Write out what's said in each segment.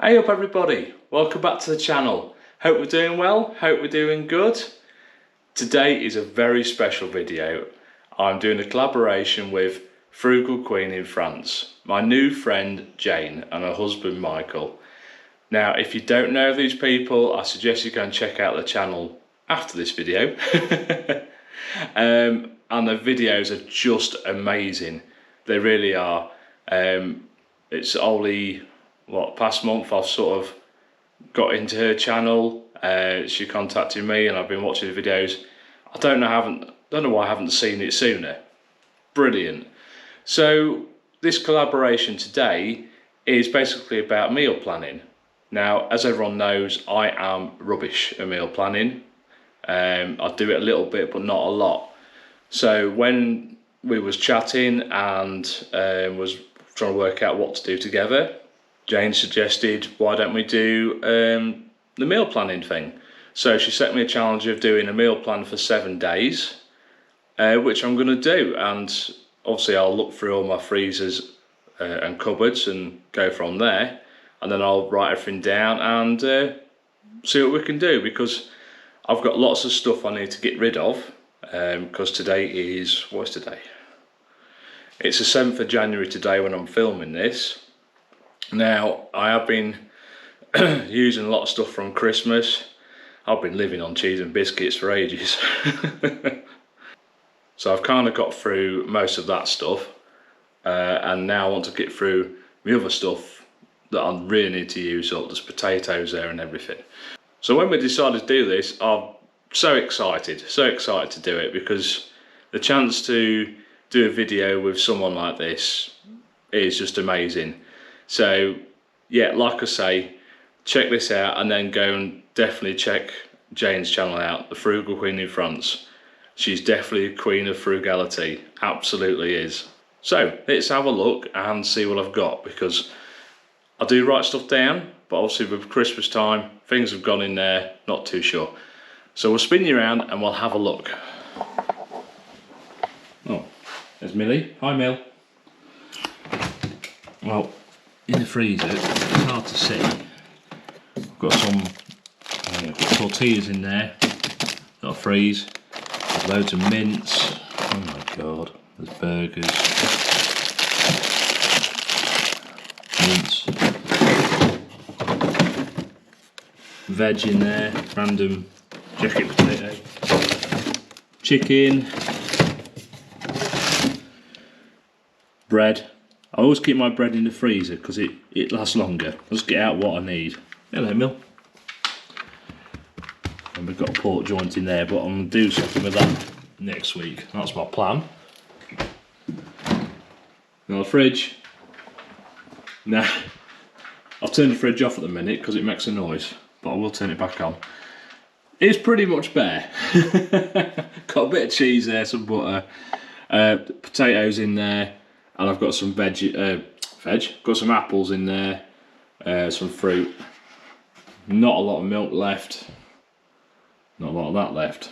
Hey up everybody, welcome back to the channel. Hope we're doing well, hope we're doing good. Today is a very special video. I'm doing a collaboration with Frugal Queen in France, my new friend Jane and her husband Michael. Now if you don't know these people, I suggest you go and check out the channel after this video. And the videos are just amazing, they really are. It's only past month I've sort of got into her channel. She contacted me and I've been watching the videos. I don't know why I haven't seen it sooner. Brilliant. So this collaboration today is basically about meal planning. Now, as everyone knows, I am rubbish at meal planning. I do it a little bit, but not a lot. So when we was chatting and was trying to work out what to do together, Jane suggested, why don't we do the meal planning thing? So she set me a challenge of doing a meal plan for 7 days, which I'm going to do. And obviously I'll look through all my freezers and cupboards and go from there. And then I'll write everything down and see what we can do, because I've got lots of stuff I need to get rid of. Because today is, what's today? It's the 7th of January today when I'm filming this. Now, I have been using a lot of stuff from Christmas. I've been living on cheese and biscuits for ages. So I've kind of got through most of that stuff. And now I want to get through the other stuff that I really need to use up. There's potatoes there and everything. So when we decided to do this, I'm so excited to do it, because the chance to do a video with someone like this is just amazing. So yeah, like I say, check this out and then go and definitely check Jane's channel out, the Frugal Queen in France. She's definitely a queen of frugality, absolutely is. So let's have a look and see what I've got, because I do write stuff down, but obviously with Christmas time, things have gone in there, not too sure. So we'll spin you around and we'll have a look. Oh, there's Millie. Hi Mill. Well, in the freezer, it's hard to see. I've got some tortillas in there that'll freeze. There's loads of mince. Oh my god, there's burgers. Mince. Veg in there, random jacket potato. Chicken. Bread. I always keep my bread in the freezer because it lasts longer. I'll just get out what I need. Hello, Mill. And we've got a pork joint in there, but I'm going to do something with that next week. That's my plan. Now the fridge. Now, I've turned the fridge off at the minute because it makes a noise, but I will turn it back on. It's pretty much bare. Got a bit of cheese there, some butter, potatoes in there. And I've got some got some apples in there, some fruit. Not a lot of milk left. Not a lot of that left.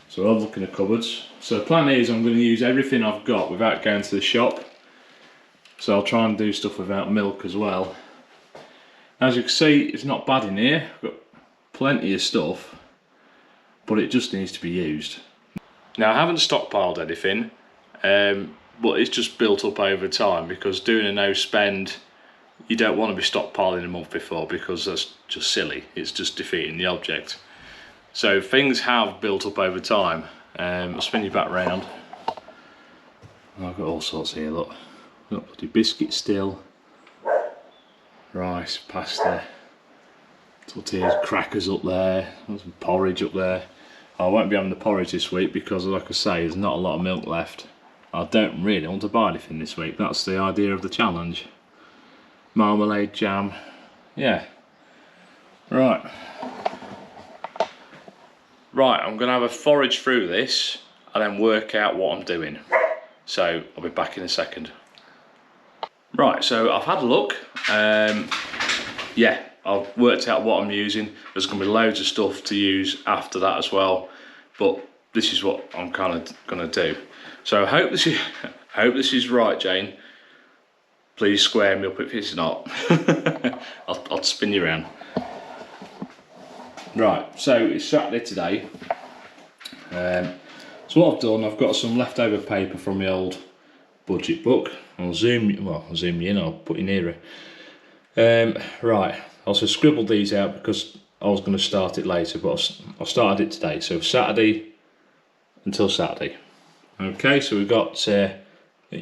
So I'll look in the cupboards. So the plan is I'm going to use everything I've got without going to the shop. So I'll try and do stuff without milk as well. As you can see, it's not bad in here. I've got plenty of stuff, but it just needs to be used. Now I haven't stockpiled anything. But it's just built up over time, because doing a no spend, you don't want to be stockpiling a month before, because that's just silly. It's just defeating the object. So things have built up over time. I'll spin you back round. I've got all sorts here, look. Got bloody biscuits still, rice, pasta, tortillas, crackers up there, there's some porridge up there. I won't be having the porridge this week because, like I say, there's not a lot of milk left. I don't really want to buy anything this week. That's the idea of the challenge. Marmalade, jam, yeah. Right, I'm going to have a forage through this and then work out what I'm doing. So I'll be back in a second. Right, so I've had a look. Yeah, I've worked out what I'm using. There's going to be loads of stuff to use after that as well, but this is what I'm kind of going to do. So I hope this is right, Jane. Please square me up if it's not. I'll spin you around. Right, so it's Saturday today. So what I've done, I've got some leftover paper from my old budget book. I'll zoom you in, I'll put you nearer. Right, I also scribbled these out because I was going to start it later, but I started it today. So Saturday until Saturday. Okay, so we've got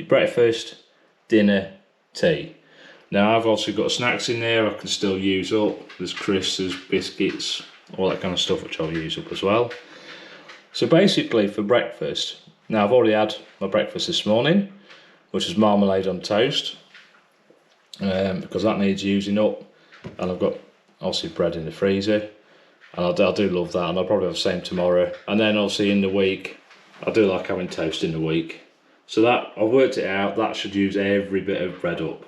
breakfast, dinner, tea. Now I've also got snacks in there I can still use up. There's crisps, there's biscuits, all that kind of stuff which I'll use up as well. So basically for breakfast, now I've already had my breakfast this morning, which is marmalade on toast, because that needs using up, and I've got obviously bread in the freezer, and I do love that, and I'll probably have the same tomorrow. And then obviously in the week, I do like having toast in the week. So that, I've worked it out, that should use every bit of bread up.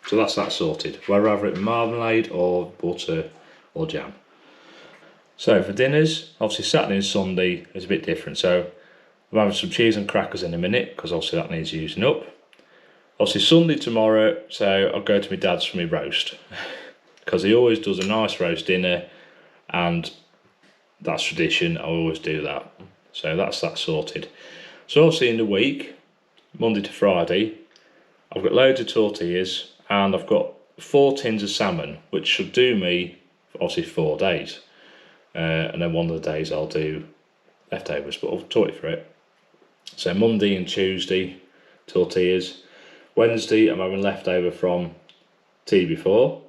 So that's that sorted, whether I have it marmalade or butter or jam. So for dinners, obviously Saturday and Sunday is a bit different. So I'm having some cheese and crackers in a minute, because obviously that needs using up. Obviously Sunday tomorrow, so I'll go to my dad's for my roast, because he always does a nice roast dinner, and that's tradition, I always do that. So that's that sorted. So obviously in the week, Monday to Friday, I've got loads of tortillas, and I've got 4 tins of salmon, which should do me obviously 4 days. And then one of the days I'll do leftovers, but I'll talk you through it. So Monday and Tuesday, tortillas. Wednesday, I'm having leftover from tea before.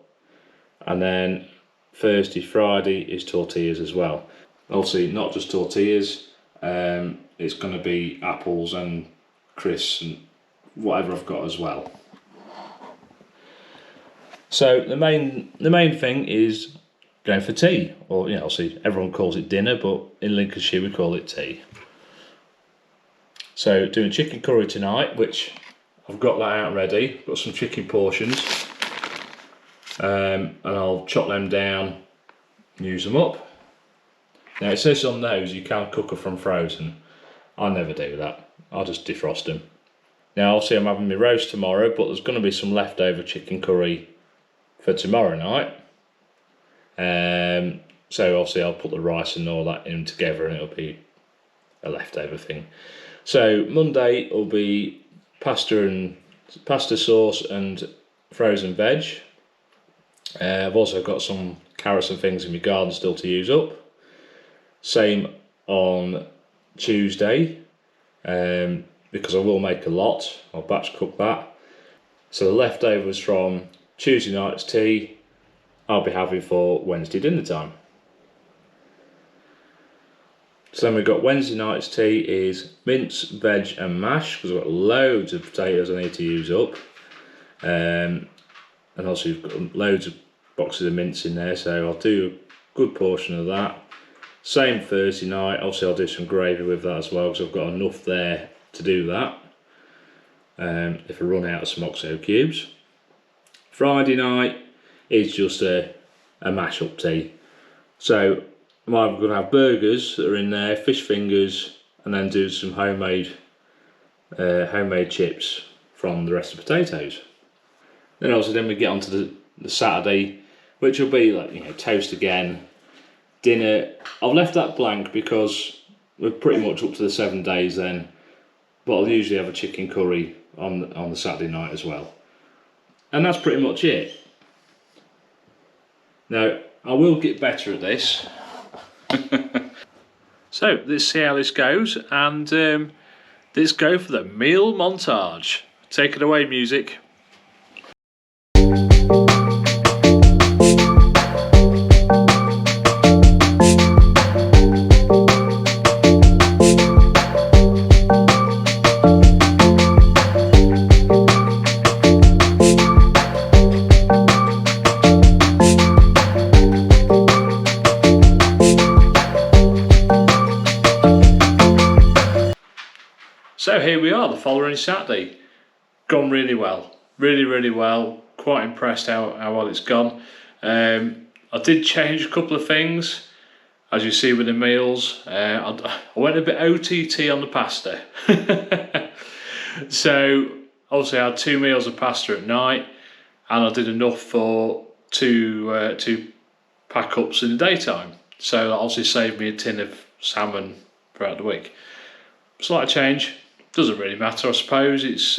And then Thursday, Friday is tortillas as well. Obviously, not just tortillas. It's going to be apples and crisps and whatever I've got as well. So the main thing is going for tea, or obviously everyone calls it dinner, but in Lincolnshire we call it tea. So doing chicken curry tonight, which I've got that out ready. Got some chicken portions, and I'll chop them down, use them up. Now it says on those you can't cook them from frozen. I never do that. I'll just defrost them. Now obviously I'm having my roast tomorrow, but there's going to be some leftover chicken curry for tomorrow night. So obviously I'll put the rice and all that in together, and it'll be a leftover thing. So Monday will be pasta sauce and frozen veg. I've also got some carrots and things in my garden still to use up. Same on Tuesday, because I will make a lot. I'll batch cook that. So the leftovers from Tuesday night's tea I'll be having for Wednesday dinner time. So then we've got Wednesday night's tea is mince, veg and mash, because I've got loads of potatoes I need to use up. And also you've got loads of boxes of mince in there, so I'll do a good portion of that. Same Thursday night, obviously I'll do some gravy with that as well, because I've got enough there to do that. If I run out of some OXO cubes. Friday night is just a mash-up tea. So I'm either going to have burgers that are in there, fish fingers, and then do some homemade chips from the rest of the potatoes. Then obviously we get on to the Saturday, which will be like toast again. Dinner, I've left that blank because we're pretty much up to the 7 days then, but I'll usually have a chicken curry on the Saturday night as well. And that's pretty much it. Now, I will get better at this. So, let's see how this goes, and let's go for the meal montage. Take it away, music. So here we are, the following Saturday. Gone really well, really well. Quite impressed how well it's gone. I did change a couple of things, as you see with the meals. I went a bit OTT on the pasta. So obviously I had 2 meals of pasta at night, and I did enough for two pack ups in the daytime. So that obviously saved me a tin of salmon throughout the week. Slight change, doesn't really matter, I suppose. It's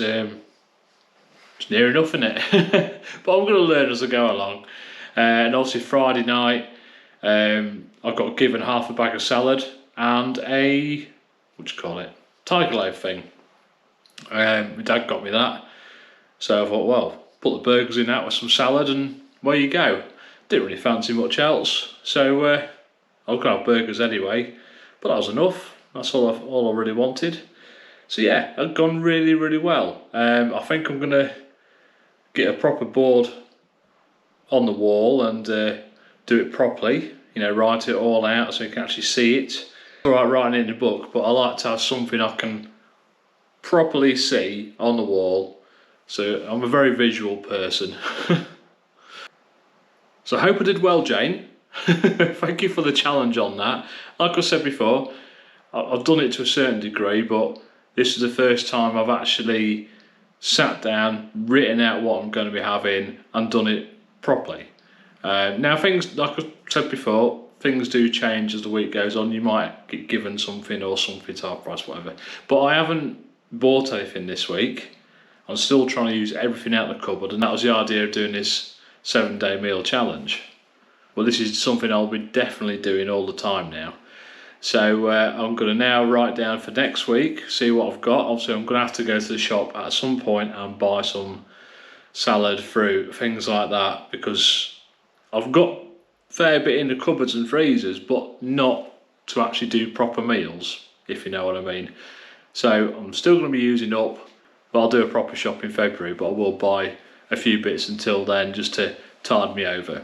near enough, isn't it? But I'm going to learn as I go along. And obviously Friday night, I got given half a bag of salad and a, tiger loaf thing. My dad got me that. So I thought, well, put the burgers in that with some salad and away you go. Didn't really fancy much else. So I was going to have burgers anyway. But that was enough. That's all I really wanted. So yeah, it's gone really, really well. I think I'm going to get a proper board on the wall and do it properly. Write it all out so you can actually see it. Alright, writing it in the book, but I like to have something I can properly see on the wall. So I'm a very visual person. So I hope I did well, Jane. Thank you for the challenge on that. Like I said before, I've done it to a certain degree, but this is the first time I've actually sat down, written out what I'm going to be having, and done it properly. Now, things, like I said before, things do change as the week goes on. You might get given something or something to half price, whatever. But I haven't bought anything this week. I'm still trying to use everything out of the cupboard, and that was the idea of doing this 7-day meal challenge. Well, this is something I'll be definitely doing all the time now. So I'm going to now write down for next week, see what I've got. Obviously I'm going to have to go to the shop at some point and buy some salad, fruit, things like that, because I've got a fair bit in the cupboards and freezers, but not to actually do proper meals, if you know what I mean. So I'm still going to be using up, but I'll do a proper shop in February, but I will buy a few bits until then just to tide me over.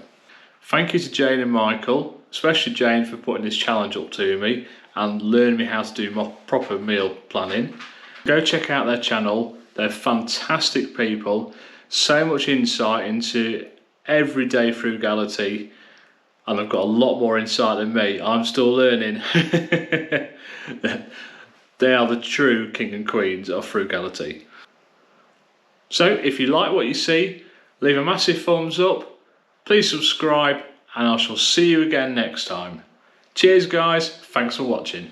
Thank you to Jane and Michael, especially Jane, for putting this challenge up to me and learning me how to do my proper meal planning. Go check out their channel. They're fantastic people, so much insight into everyday frugality, and they've got a lot more insight than me. I'm still learning. They are the true king and queens of frugality. So if you like what you see, leave a massive thumbs up. Please subscribe, and I shall see you again next time. Cheers guys, thanks for watching.